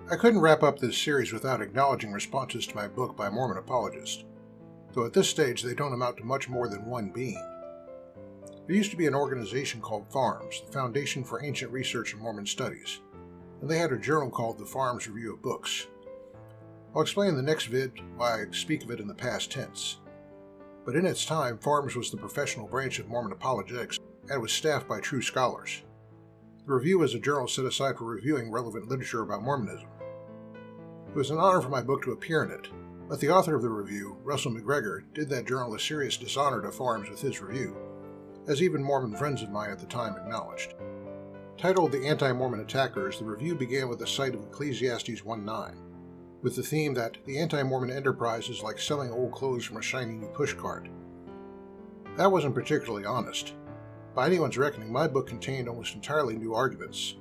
I couldn't wrap up this series without acknowledging responses to my book by Mormon apologists, though at this stage they don't amount to much more than one being. There used to be an organization called FARMS, the Foundation for Ancient Research in Mormon Studies, and they had a journal called the FARMS Review of Books. I'll explain in the next vid why I speak of it in the past tense. But in its time, FARMS was the professional branch of Mormon apologetics and was staffed by true scholars. The review was a journal set aside for reviewing relevant literature about Mormonism. It was an honor for my book to appear in it, but the author of the review, Russell McGregor, did that journal a serious dishonor to FARMS with his review, as even Mormon friends of mine at the time acknowledged. Titled The Anti-Mormon Attackers, the review began with a cite of Ecclesiastes 1:9, with the theme that the anti-Mormon enterprise is like selling old clothes from a shiny new pushcart. That wasn't particularly honest. By anyone's reckoning, my book contained almost entirely new arguments,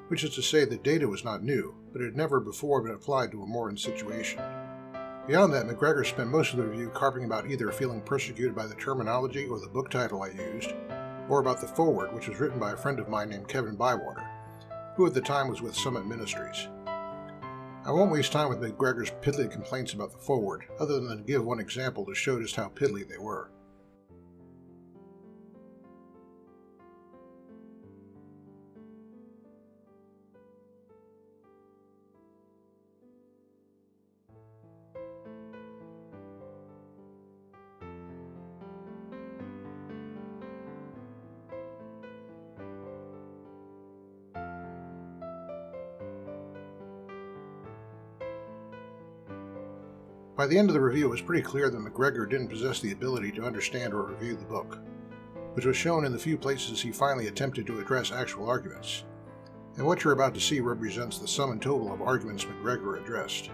which is to say the data was not new, but it had never before been applied to a Mormon situation. Beyond that, McGregor spent most of the review carping about either feeling persecuted by the terminology or the book title I used, or about the foreword, which was written by a friend of mine named Kevin Bywater, who at the time was with Summit Ministries. I won't waste time with McGregor's piddly complaints about the foreword, other than to give one example to show just how piddly they were. By the end of the review, it was pretty clear that McGregor didn't possess the ability to understand or review the book, which was shown in the few places he finally attempted to address actual arguments. And what you're about to see represents the sum and total of arguments McGregor addressed.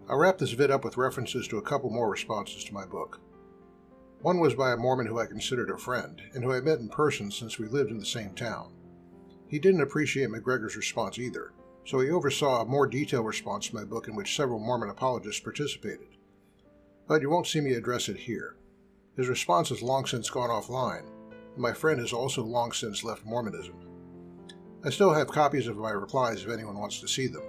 I'll wrap this vid up with references to a couple more responses to my book. One was by a Mormon who I considered a friend, and who I met in person since we lived in the same town. He didn't appreciate McGregor's response either, so he oversaw a more detailed response to my book in which several Mormon apologists participated. But you won't see me address it here. His response has long since gone offline, and my friend has also long since left Mormonism. I still have copies of my replies if anyone wants to see them.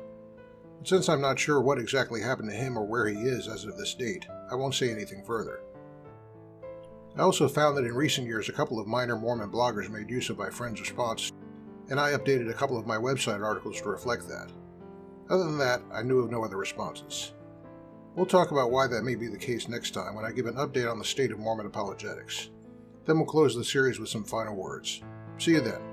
But since I'm not sure what exactly happened to him or where he is as of this date, I won't say anything further. I also found that in recent years a couple of minor Mormon bloggers made use of my friend's response, and I updated a couple of my website articles to reflect that. Other than that, I knew of no other responses. We'll talk about why that may be the case next time when I give an update on the state of Mormon apologetics. Then we'll close the series with some final words. See you then.